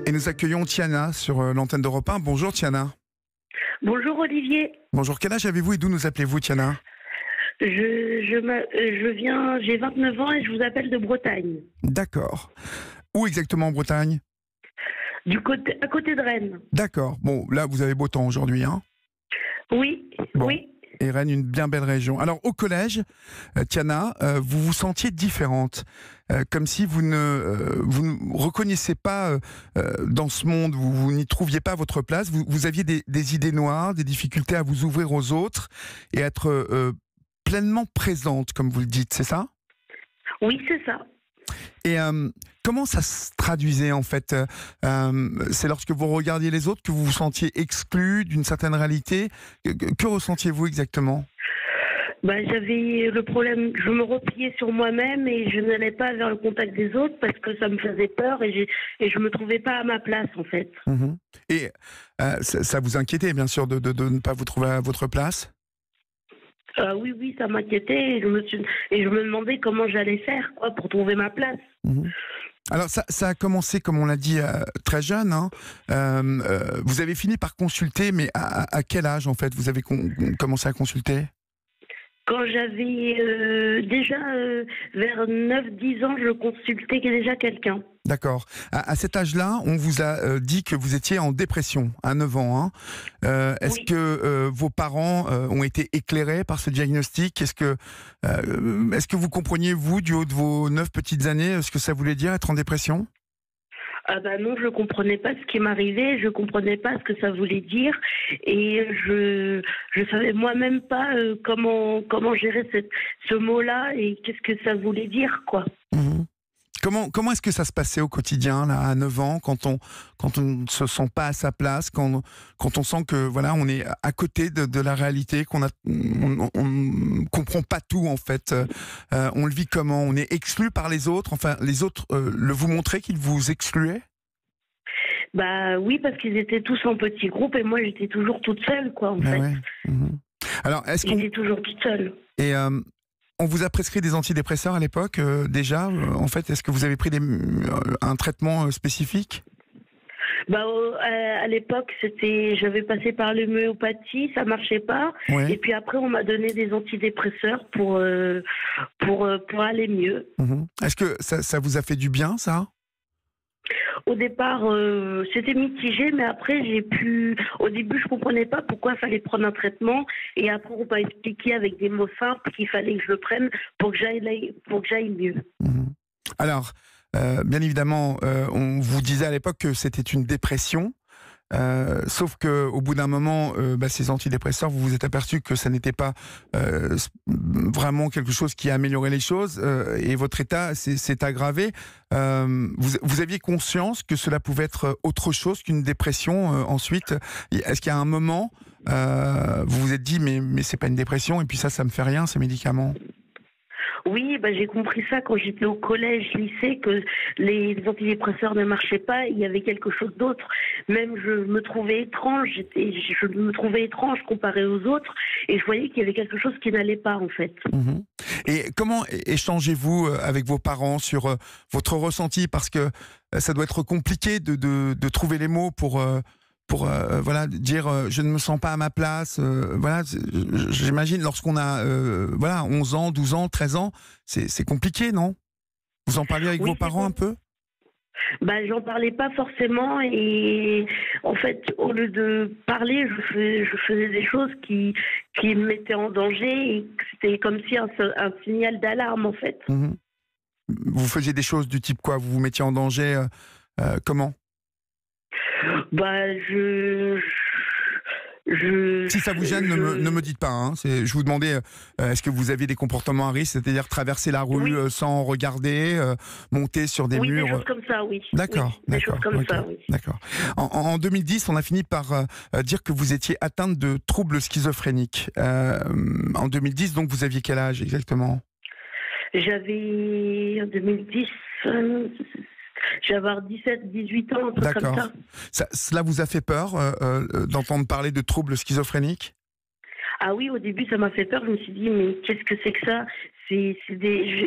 Et nous accueillons Tiana sur l'antenne d'Europe 1. Bonjour Tiana. Bonjour Olivier. Bonjour, quel âge avez-vous et d'où nous appelez-vous Tiana? J'ai 29 ans et je vous appelle de Bretagne. D'accord. Où exactement en Bretagne? À côté de Rennes. D'accord. Bon, là vous avez beau temps aujourd'hui, hein? Oui, Bon. oui. Et Rennes, une bien belle région. Alors au collège, Tiana, vous vous sentiez différente, comme si vous ne reconnaissiez pas dans ce monde, vous n'y trouviez pas votre place, vous aviez des idées noires, des difficultés à vous ouvrir aux autres et être pleinement présente, comme vous le dites, c'est ça? Oui, c'est ça. Et comment ça se traduisait en fait? C'est lorsque vous regardiez les autres que vous vous sentiez exclu d'une certaine réalité? Que ressentiez-vous exactement? J'avais le problème, je me repliais sur moi-même et je n'allais pas vers le contact des autres parce que ça me faisait peur et je me trouvais pas à ma place en fait. Mmh. Et ça vous inquiétait bien sûr de ne pas vous trouver à votre place? Oui, oui, ça m'inquiétait et je me demandais comment j'allais faire pour trouver ma place. Mmh. Alors ça a commencé, comme on l'a dit, très jeune, hein. Vous avez fini par consulter, mais à quel âge en fait vous avez commencé à consulter? Quand j'avais déjà vers 9-10 ans, je consultais déjà quelqu'un. D'accord. À cet âge-là, on vous a dit que vous étiez en dépression, à 9 ans. Hein. Est-ce Oui. que vos parents ont été éclairés par ce diagnostic? Est-ce que vous compreniez, vous, du haut de vos 9 petites années, ce que ça voulait dire être en dépression? Non, je comprenais pas ce qui m'arrivait, je comprenais pas ce que ça voulait dire et je savais moi-même pas comment gérer ce mot-là et qu'est-ce que ça voulait dire quoi. Mmh. Comment est-ce que ça se passait au quotidien, là, à 9 ans, quand on ne se sent pas à sa place, quand on sent que voilà, on est à côté de la réalité, on ne comprend pas tout en fait. On le vit comment? On est exclu par les autres? Enfin, les autres vous montraient qu'ils vous excluaient? Oui, parce qu'ils étaient tous en petits groupes et moi j'étais toujours toute seule quoi en Ah fait. ouais. Mmh. Alors, J'étais toujours toute seule. et on vous a prescrit des antidépresseurs à l'époque déjà? En fait, est-ce que vous avez pris un traitement spécifique? À l'époque, j'avais passé par l'homéopathie, ça marchait pas. Ouais. Et puis après, on m'a donné des antidépresseurs pour aller mieux. Mmh. Est-ce que ça vous a fait du bien, ça? Au départ, c'était mitigé, mais après, au début, je comprenais pas pourquoi il fallait prendre un traitement. Et après, on m'a expliqué avec des mots simples qu'il fallait que je le prenne pour que j'aille mieux. Mmh. Alors, bien évidemment, on vous disait à l'époque que c'était une dépression. Sauf qu'au bout d'un moment, ces antidépresseurs, vous vous êtes aperçu que ça n'était pas vraiment quelque chose qui a amélioré les choses et votre état s'est aggravé. Vous aviez conscience que cela pouvait être autre chose qu'une dépression ensuite? Est-ce qu'il y a un moment, vous vous êtes dit mais c'est pas une dépression et puis ça me fait rien ces médicaments? Oui, j'ai compris ça quand j'étais au collège, lycée, que les antidépresseurs ne marchaient pas, il y avait quelque chose d'autre. Même je me trouvais étrange comparée aux autres et je voyais qu'il y avait quelque chose qui n'allait pas en fait. Mmh. Et comment échangez-vous avec vos parents sur votre ressenti? Parce que ça doit être compliqué de trouver les mots pour voilà, dire je ne me sens pas à ma place. Voilà, j'imagine lorsqu'on a 11 ans, 12 ans, 13 ans, c'est compliqué, non? Vous en parliez avec Oui, vos parents un peu? j'en parlais pas forcément et en fait, au lieu de parler, je faisais des choses qui me mettaient en danger et c'était comme si un signal d'alarme en fait. Mmh. Vous faisiez des choses du type quoi? Vous vous mettiez en danger comment? Bah, je, Si ça vous gêne, ne me dites pas. Hein. Je vous demandais, est-ce que vous aviez des comportements à risque, c'est-à-dire traverser la rue Oui. sans regarder, monter sur des Oui, murs? des choses comme ça, oui. D'accord, Oui, des d'accord. choses comme Ok, ça, oui. d'accord. En 2010, on a fini par dire que vous étiez atteinte de troubles schizophréniques. En 2010, donc vous aviez quel âge exactement? En 2010, j'avais 17-18 ans, un truc comme D'accord. Cela vous a fait peur d'entendre parler de troubles schizophréniques? Ah oui, au début, ça m'a fait peur. Je me suis dit, mais qu'est-ce que c'est que ça?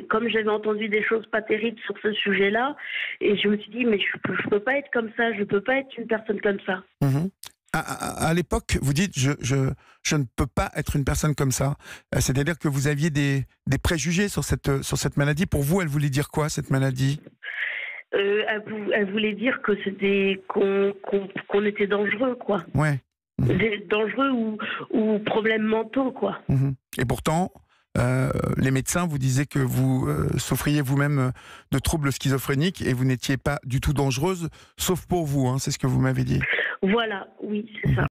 comme j'avais entendu des choses pas terribles sur ce sujet-là, et je me suis dit, mais je peux pas être comme ça, je peux pas être une personne comme ça. Mhm. À l'époque, vous dites, je ne peux pas être une personne comme ça. C'est-à-dire que vous aviez des préjugés sur cette maladie. Pour vous, elle voulait dire quoi, cette maladie? Elle voulait dire que qu'on était dangereux, quoi. Ouais. Dangereux ou problèmes mentaux, quoi. Et pourtant, les médecins vous disaient que vous souffriez vous-même de troubles schizophréniques et vous n'étiez pas du tout dangereuse, sauf pour vous, hein, c'est ce que vous m'avez dit. Voilà, oui, c'est ça.